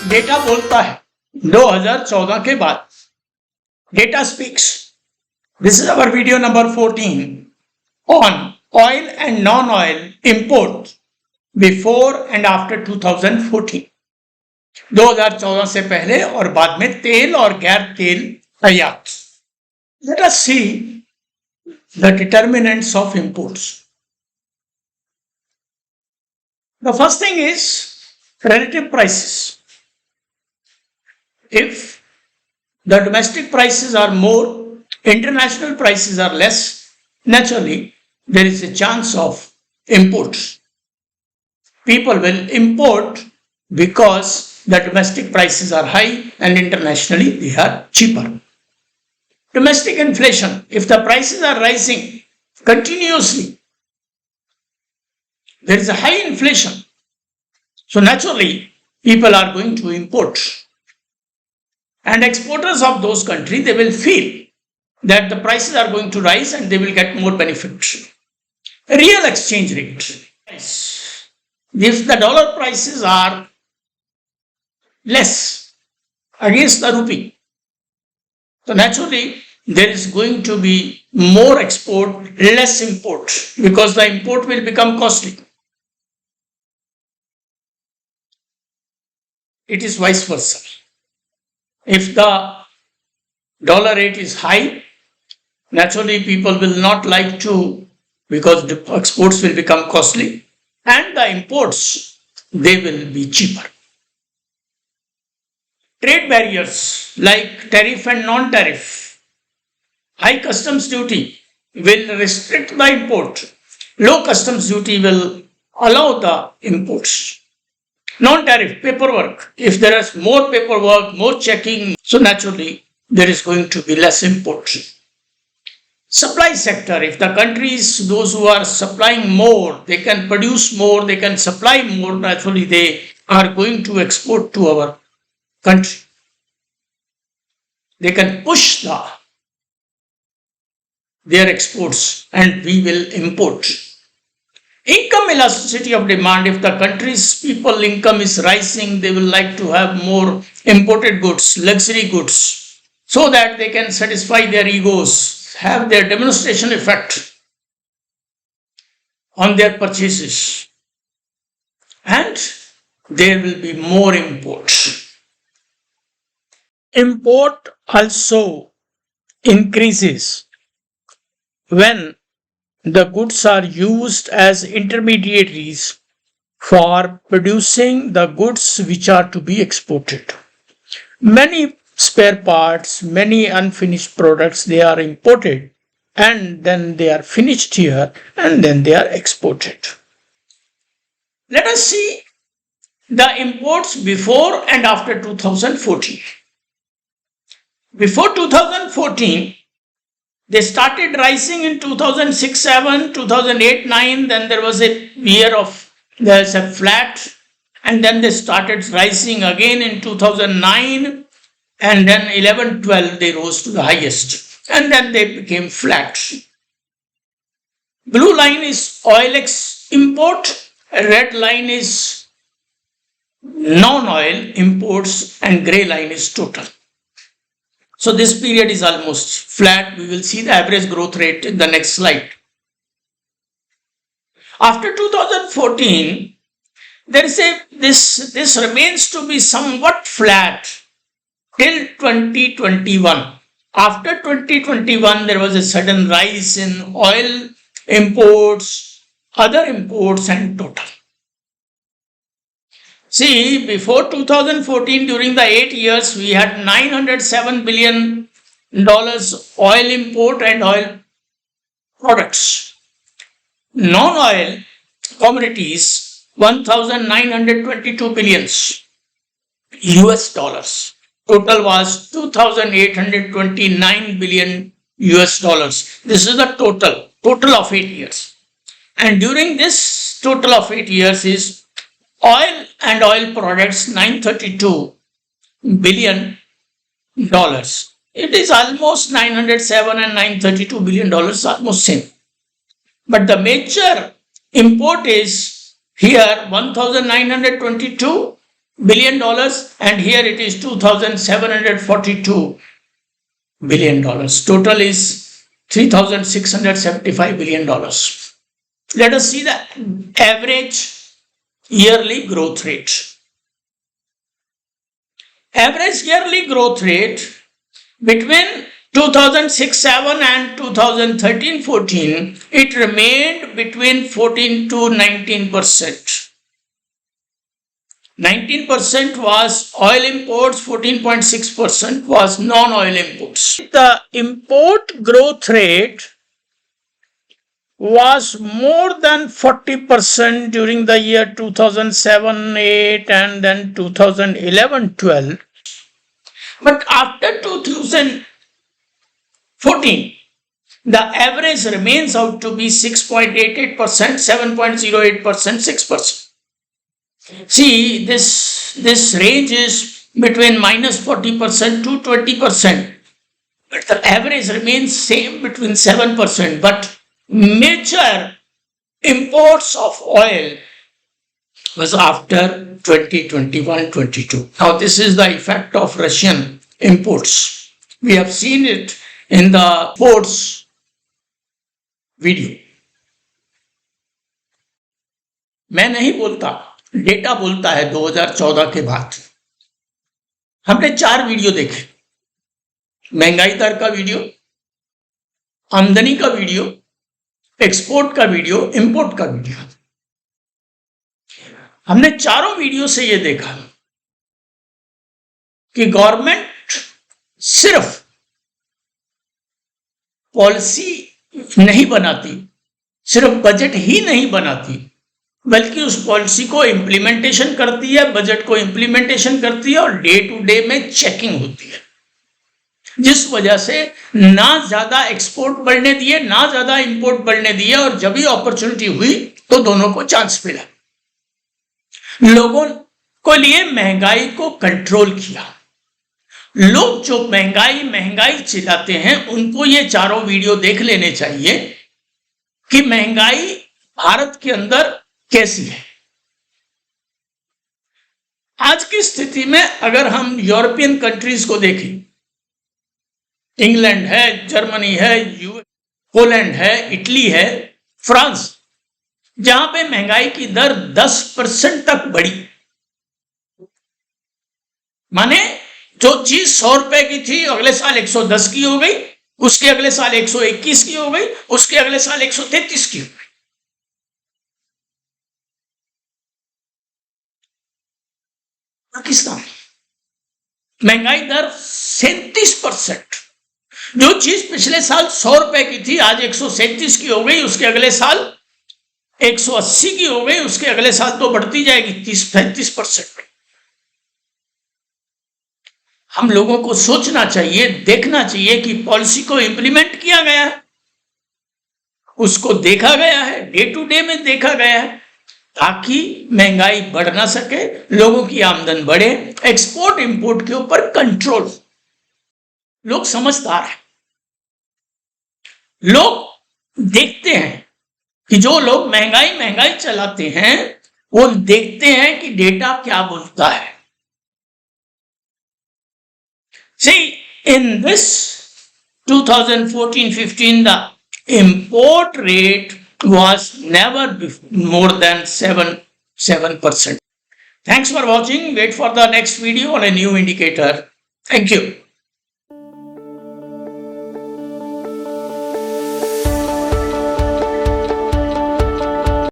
Data बोलता है 2014 के बाद. Data speaks. This is our video number 14 on oil and non-oil import before and after 2014. 2014 से पहले और बाद में तेल और गैर तेल आयात. Let us see the determinants of imports. The first thing is relative prices. If the domestic prices are more, international prices are less, naturally there is a chance of imports. People will import because the domestic prices are high and internationally they are cheaper. Domestic inflation, if the prices are rising continuously, there is a high inflation. So naturally, people are going to import. And exporters of those countries, they will feel that the prices are going to rise and they will get more benefit. Real exchange rate. If the dollar prices are less against the rupee, so naturally there is going to be more export, less import, because the import will become costly. It is vice versa. If the dollar rate is high, naturally people will not like to, because the exports will become costly and the imports, they will be cheaper. Trade barriers like tariff and non-tariff. High customs duty will restrict the import. Low customs duty will allow the imports. Non-tariff paperwork. If there is more paperwork, more checking, so naturally there is going to be less import. Supply sector. If the countries, those who are supplying more, they can produce more, they can supply more, naturally they are going to export to our country. They can push their exports and we will import. Income elasticity of demand. If the country's people income is rising, they will like to have more imported goods, luxury goods, so that they can satisfy their egos, have their demonstration effect on their purchases. And there will be more import. Import also increases when the goods are used as intermediaries for producing the goods which are to be exported. Many spare parts, many unfinished products, they are imported and then they are finished here and then they are exported. Let us see the imports before and after 2014. Before 2014, they started rising in 2006-7, 2008-9, then there was a year of, there's a flat, and then they started rising again in 2009, and then 11-12 they rose to the highest, and then they became flat. Blue line is oil import, red line is non-oil imports, and grey line is total. So this period is almost flat. We will see the average growth rate in the next slide. After 2014, there is this remains to be somewhat flat till 2021. After 2021, there was a sudden rise in oil imports, other imports, and total. See, before 2014, during the 8 years, we had $907 billion oil import and oil products. Non-oil commodities, 1,922 billions US dollars. Total was 2,829 billion US dollars. This is the total of 8 years. And during this total of 8 years is oil and oil products, $932 billion. It is almost 907 and $932 billion, almost same. But the major import is here 1,922 billion and here it is $2,742 billion. Total is $3,675 billion. Let us see the average yearly growth rate. Average yearly growth rate between 2006-07 and 2013-14, it remained between 14 to 19%. 19% was oil imports, 14.6% was non-oil imports. The import growth rate was more than 40% during the year 2007-08 and then 2011-12. But after 2014, the average remains out to be 6.88%, 7.08%, 6%. See, this range is between minus 40% to 20%. But the average remains same between 7%. But major imports of oil was after 2021-22. Now, this is the effect of Russian imports. We have seen it in the ports video. मैं नहीं बोलता, data बोलता है 2014 के बाद। हमने 4 video देखे, महंगाई दर का वीडियो, आमदनी का वीडियो, एक्सपोर्ट का वीडियो, इंपोर्ट का वीडियो। हमने चारों वीडियो से यह देखा कि गवर्नमेंट सिर्फ पॉलिसी नहीं बनाती, सिर्फ बजट ही नहीं बनाती, बल्कि उस पॉलिसी को इम्प्लीमेंटेशन करती है, बजट को इम्प्लीमेंटेशन करती है और डे टू डे में चेकिंग होती है, जिस वजह से ना ज्यादा एक्सपोर्ट बढ़ने दिए, ना ज्यादा इंपोर्ट बढ़ने दिए और जब भी अपॉर्चुनिटी हुई तो दोनों को चांस मिला। लोगों को लिए महंगाई को कंट्रोल किया। लोग जो महंगाई चिल्लाते हैं उनको ये चारों वीडियो देख लेने चाहिए कि महंगाई भारत के अंदर कैसी है। आज की स्थिति में अगर हम यूरोपियन कंट्रीज को देखें, इंग्लैंड है, जर्मनी है, पोलैंड है, इटली है, फ्रांस, जहां पे महंगाई की दर 10% तक बढ़ी। माने जो चीज 100 रुपए की थी अगले साल 110 की हो गई, उसके अगले साल 121 की हो गई, उसके अगले साल 133 की हो गई। पाकिस्तान महंगाई दर 37%। जो चीज पिछले साल 100 रुपए की थी आज 137 की हो गई, उसके अगले साल 180 की हो गई, उसके अगले साल तो बढ़ती जाएगी 30-35%। हम लोगों को सोचना चाहिए, देखना चाहिए कि पॉलिसी को इंप्लीमेंट किया गया है, उसको देखा गया है, डे टू डे में देखा गया है, ताकि महंगाई बढ़ ना सके, लोगों की आमदन बढ़े, एक्सपोर्ट इंपोर्ट के ऊपर कंट्रोल। लोग समझदार हैं, लोग देखते हैं कि जो लोग महंगाई चलाते हैं वो देखते हैं कि डेटा क्या बोलता है। See, in this 2014-15, the import rate was never more than 7%. Thanks for watching. Wait for the next video on a new indicator. Thank you.